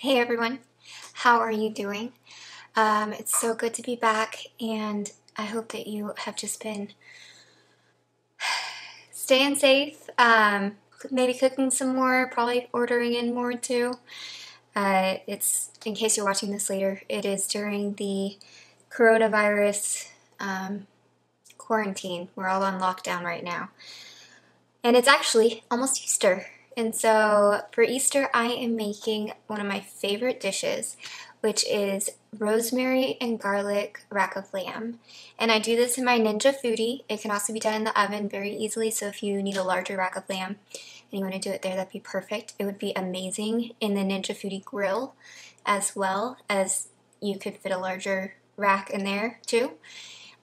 Hey everyone, how are you doing? It's so good to be back, and I hope that you have just been staying safe, maybe cooking some more, probably ordering in more too. It's, in case you're watching this later, it is during the coronavirus quarantine. We're all on lockdown right now. And it's actually almost Easter. And so for Easter, I am making one of my favorite dishes, which is rosemary and garlic rack of lamb. And I do this in my Ninja Foodi. It can also be done in the oven very easily. So if you need a larger rack of lamb and you want to do it there, that'd be perfect. It would be amazing in the Ninja Foodi grill, as well as you could fit a larger rack in there too.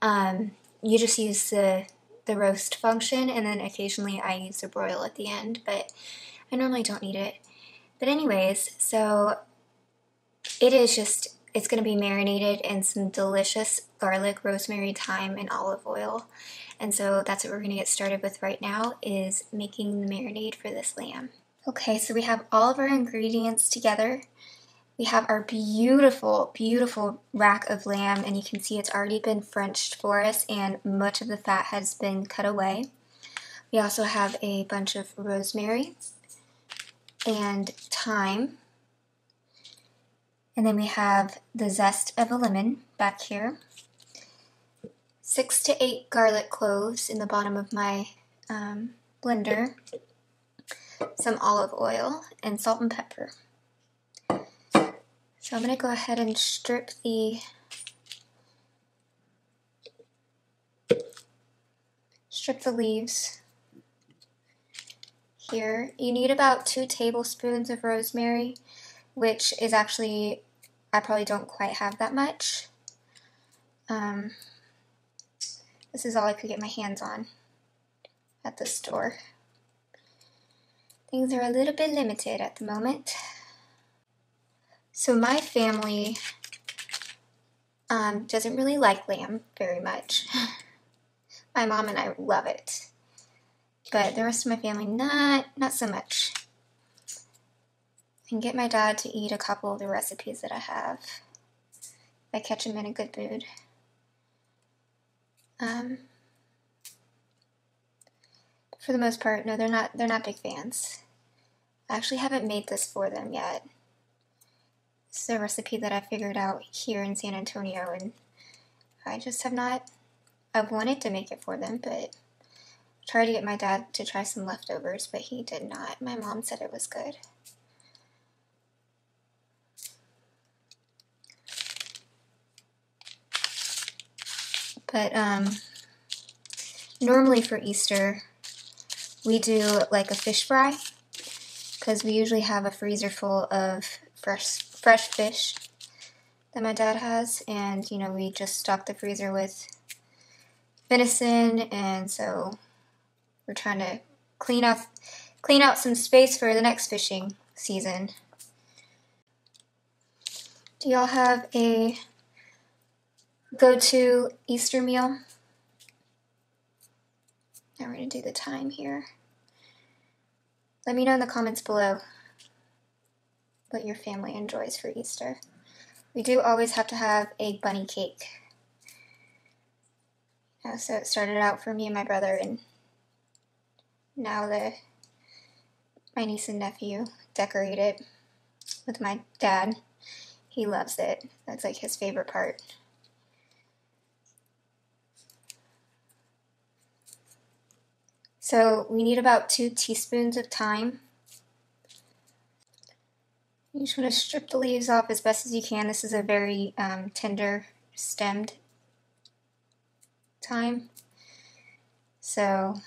You just use the roast function, and then occasionally I use the broil at the end, but I normally don't need it. But anyways, so it's going to be marinated in some delicious garlic, rosemary, thyme, and olive oil. And so that's what we're going to get started with right now, is making the marinade for this lamb. Okay, so we have all of our ingredients together. We have our beautiful, beautiful rack of lamb, and you can see it's already been Frenched for us, and much of the fat has been cut away. We also have a bunch of rosemary and thyme, and then we have the zest of a lemon back here. 6 to 8 garlic cloves in the bottom of my blender, some olive oil, and salt and pepper. So I'm going to go ahead and strip the leaves here. You need about 2 tablespoons of rosemary, which is actually, I probably don't quite have that much. This is all I could get my hands on at the store. Things are a little bit limited at the moment. So my family doesn't really like lamb very much. My mom and I love it, but the rest of my family not so much. I can get my dad to eat a couple of the recipes that I have if I catch him in a good mood. For the most part, no, they're not big fans. I actually haven't made this for them yet. This is a recipe that I figured out here in San Antonio, and I just have not. I've wanted to make it for them, but tried to get my dad to try some leftovers, but he did not. My mom said it was good. But normally for Easter, we do like a fish fry, because we usually have a freezer full of fresh fish that my dad has, and you know, we just stock the freezer with venison, and so we're trying to clean out some space for the next fishing season. Do y'all have a go-to Easter meal? Now we're going to do the thyme here. Let me know in the comments below what your family enjoys for Easter. We do always have to have a bunny cake. So it started out for me and my brother, and now my niece and nephew decorate it with my dad. He loves it. That's like his favorite part. So we need about 2 teaspoons of thyme. You just want to strip the leaves off as best as you can. This is a very tender stemmed thyme. So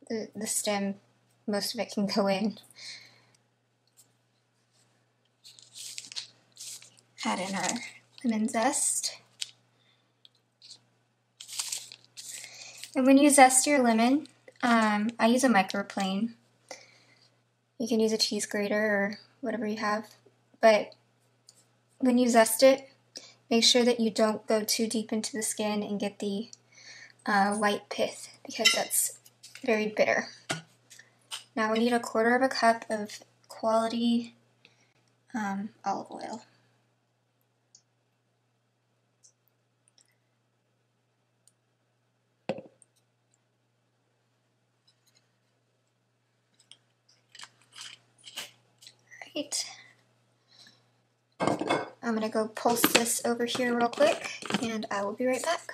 the stem, most of it can go in. Add in our lemon zest. And when you zest your lemon, I use a microplane. You can use a cheese grater or whatever you have. But when you zest it, make sure that you don't go too deep into the skin and get the white pith, because that's very bitter. Now we need 1/4 cup of quality olive oil. Right. I'm gonna go pulse this over here real quick and I will be right back.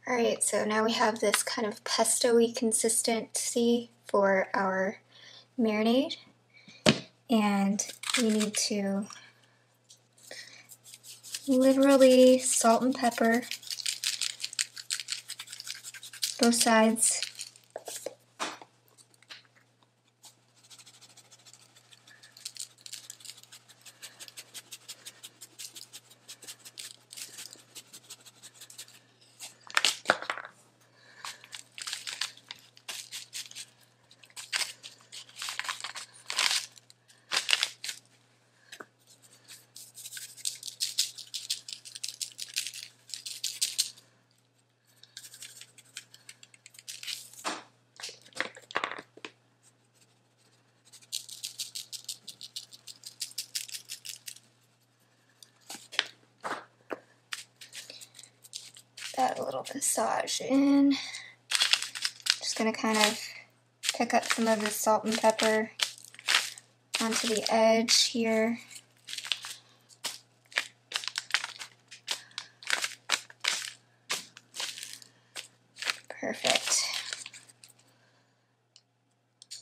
Alright, so now we have this kind of pesto-y consistency for our marinade, and we need to literally salt and pepper both sides. Add a little massage in. Just gonna kind of pick up some of the salt and pepper onto the edge here. Perfect.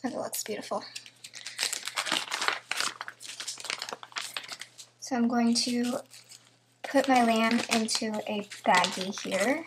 That looks beautiful. So I'm going to put my lamb into a baggie here.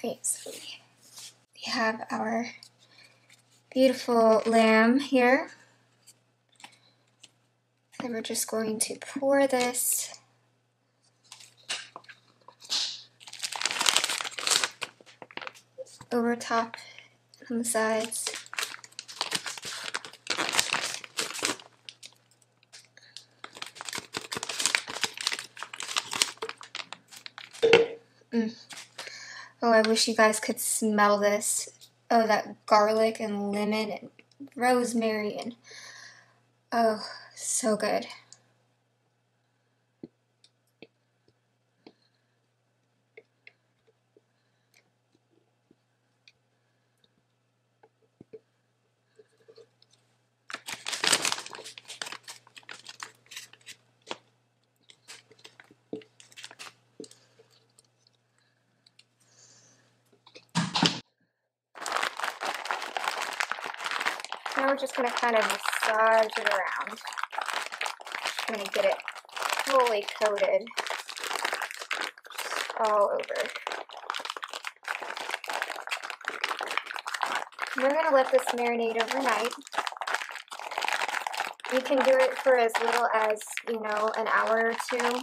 Alright, so we have our beautiful lamb here. And we're just going to pour this over top on the sides. Oh, I wish you guys could smell this. Oh, that garlic and lemon and rosemary and oh, so good. Now we're just going to kind of massage it around. Just going to get it fully coated all over. We're going to let this marinate overnight. You can do it for as little as, you know, an hour or two.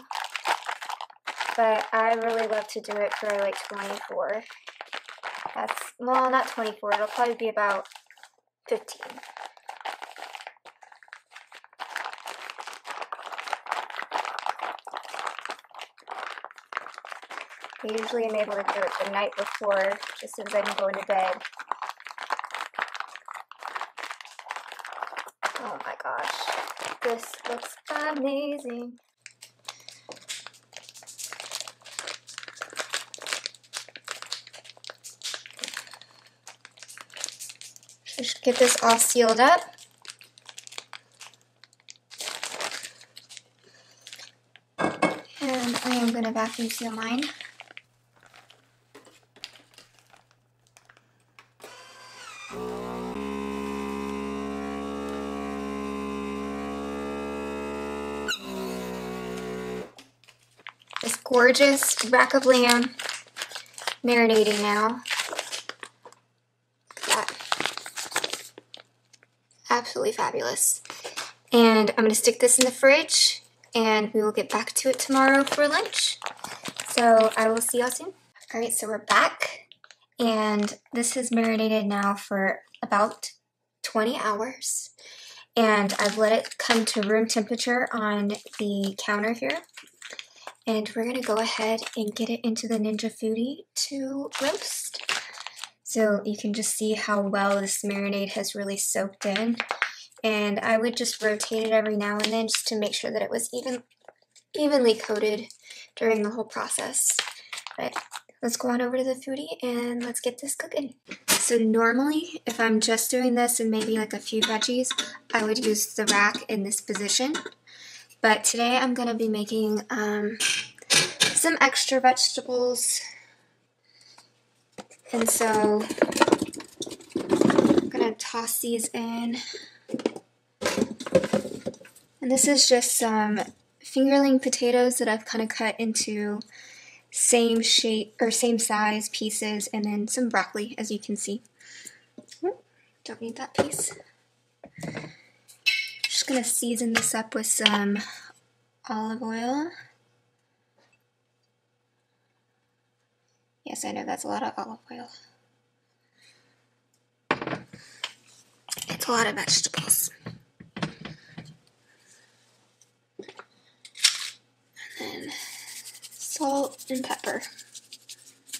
But I really love to do it for like 24. That's, well, not 24. It'll probably be about 15. I usually am able to do it the night before, just as I'm going to bed. Oh my gosh, this looks amazing. Just get this all sealed up. And I am going to vacuum seal mine. gorgeous rack of lamb marinating now. That. Absolutely fabulous. And I'm going to stick this in the fridge, and we will get back to it tomorrow for lunch. So I will see y'all soon. All right, so we're back, and this has marinated now for about 20 hours. And I've let it come to room temperature on the counter here. And we're gonna go ahead and get it into the Ninja Foodi to roast. So you can just see how well this marinade has really soaked in. And I would just rotate it every now and then just to make sure that it was evenly coated during the whole process. But let's go on over to the Foodi and let's get this cooking. So normally, if I'm just doing this and maybe like a few veggies, I would use the rack in this position. But today I'm going to be making some extra vegetables. And so I'm going to toss these in. And this is just some fingerling potatoes that I've kind of cut into same shape or same size pieces, and then some broccoli, as you can see. Don't need that piece. Just gonna season this up with some olive oil. Yes, I know that's a lot of olive oil. It's a lot of vegetables. And then salt and pepper.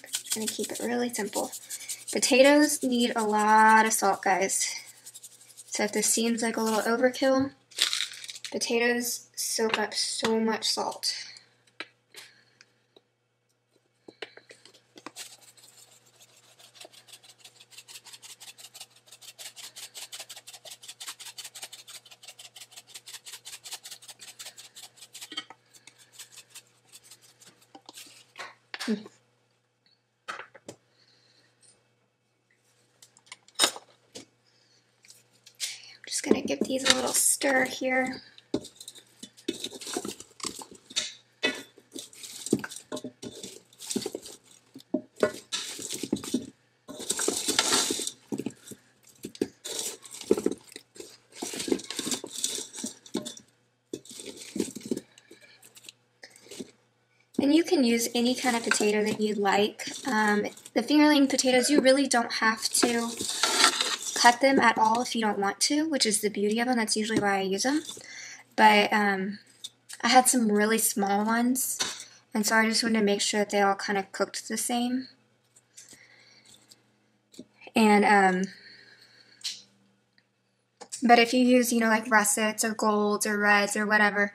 Just gonna keep it really simple. Potatoes need a lot of salt, guys. So if this seems like a little overkill, potatoes soak up so much salt. Just gonna give these a little stir here. And you can use any kind of potato that you like. The fingerling potatoes, you really don't have to cut them at all if you don't want to, which is the beauty of them. That's usually why I use them. But I had some really small ones, and so I just wanted to make sure that they all kind of cooked the same. And but if you use, you know, like russets or golds or reds or whatever,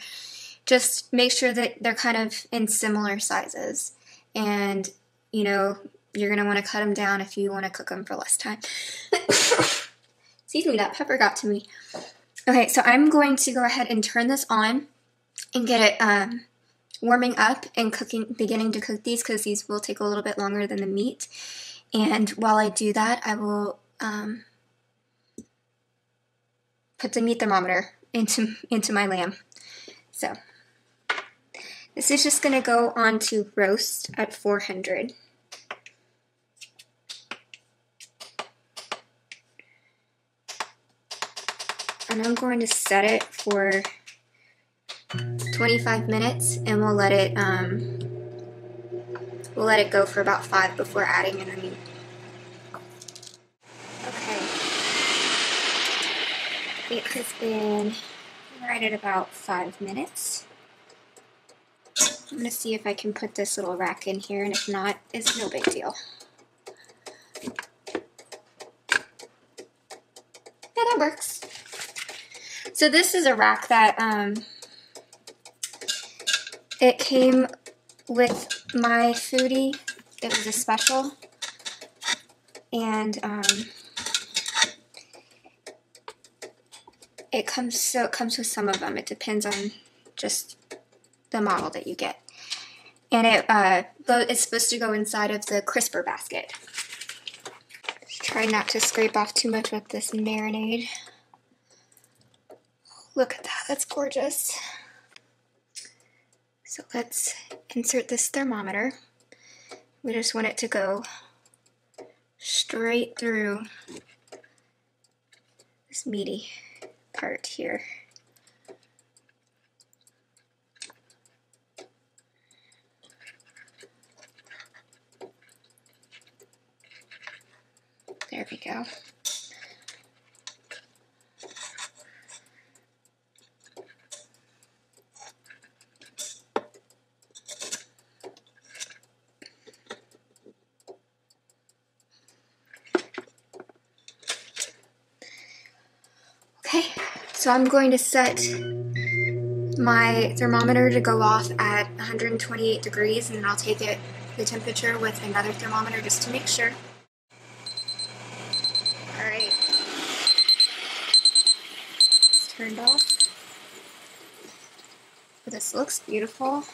just make sure that they're kind of in similar sizes. And, you know, you're going to want to cut them down if you want to cook them for less time. Excuse me, that pepper got to me. Okay, so I'm going to go ahead and turn this on and get it warming up and beginning to cook these, because these will take a little bit longer than the meat. And while I do that, I will put the meat thermometer into my lamb. So this is just going to go on to roast at 400. And I'm going to set it for 25 minutes, and we'll let it go for about 5 before adding in the meat. Okay. It has been right at about 5 minutes. I'm going to see if I can put this little rack in here, and if not, it's no big deal. Yeah, that works. So this is a rack that it came with my Foodi. It was a special, and it comes with some of them. It depends on just the model that you get. And it's supposed to go inside of the crisper basket. Just try not to scrape off too much with this marinade. Look at that, that's gorgeous. So let's insert this thermometer. We just want it to go straight through this meaty part here. There we go. Okay, so I'm going to set my thermometer to go off at 128 degrees, and then I'll take the temperature with another thermometer just to make sure. Alright, it's turned off. This looks beautiful.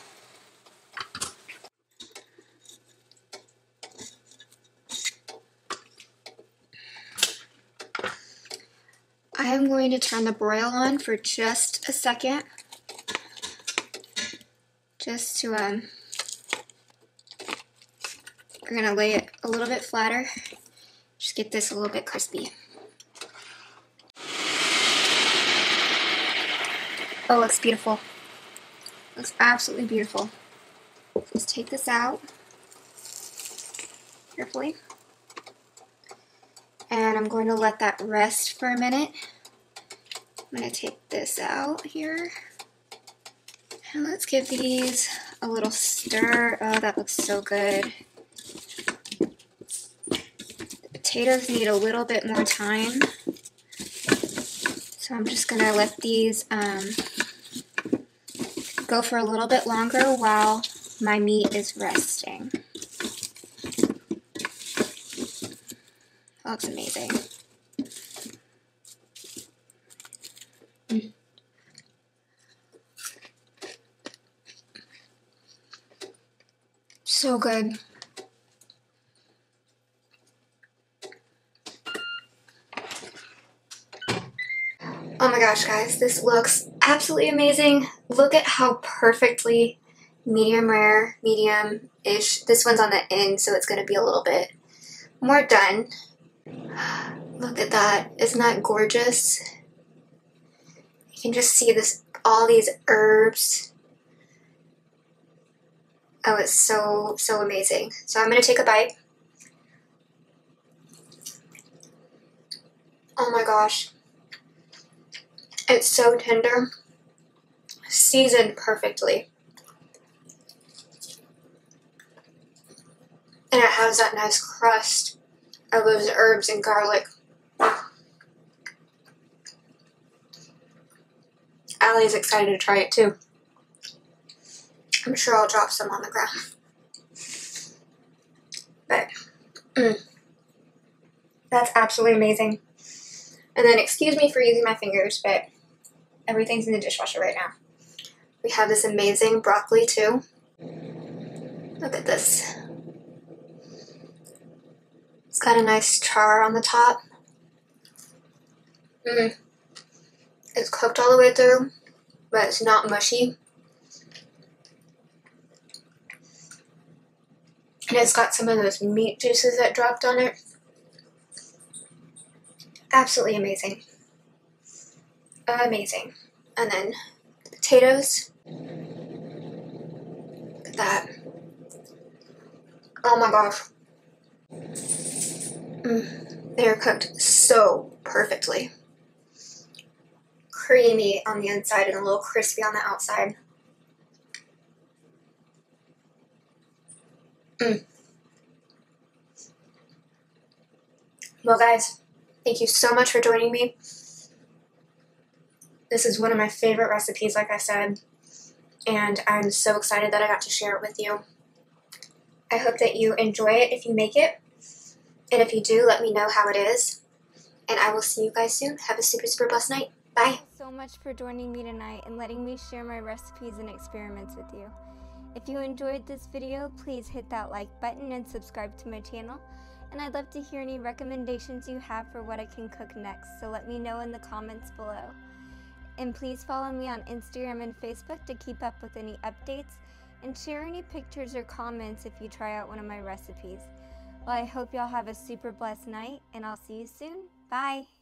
I am going to turn the broil on for just a second, just to, we're going to lay it a little bit flatter, just get this a little bit crispy. Oh, it looks beautiful. It looks absolutely beautiful. Just take this out carefully. And I'm going to let that rest for a minute. I'm going to take this out here. And let's give these a little stir. Oh, that looks so good. The potatoes need a little bit more time. So I'm just going to let these go for a little bit longer while my meat is resting. That looks amazing. So good. Oh my gosh, guys, this looks absolutely amazing. Look at how perfectly medium rare, medium-ish. This one's on the end, so it's going to be a little bit more done. Look at that. Isn't that gorgeous? You can just see this, all these herbs. Oh, it's so amazing. So I'm going to take a bite. Oh my gosh. It's so tender. Seasoned perfectly. And it has that nice crust of those herbs and garlic. Allie's excited to try it too. I'm sure I'll drop some on the ground. But, that's absolutely amazing. And then, excuse me for using my fingers, but everything's in the dishwasher right now. We have this amazing broccoli too. Look at this. It's got a nice char on the top. It's cooked all the way through, but it's not mushy. And it's got some of those meat juices that dropped on it. Absolutely amazing. Amazing. And then the potatoes. Look at that. Oh my gosh. They are cooked so perfectly. Creamy on the inside and a little crispy on the outside. Well, guys, thank you so much for joining me. This is one of my favorite recipes, like I said, and I'm so excited that I got to share it with you. I hope that you enjoy it if you make it, and if you do, let me know how it is, and I will see you guys soon. Have a super blessed night. Bye. Thank you so much for joining me tonight and letting me share my recipes and experiments with you. If you enjoyed this video, please hit that like button and subscribe to my channel. And I'd love to hear any recommendations you have for what I can cook next, so let me know in the comments below. And please follow me on Instagram and Facebook to keep up with any updates. and share any pictures or comments if you try out one of my recipes. Well, I hope y'all have a super blessed night, and I'll see you soon. Bye!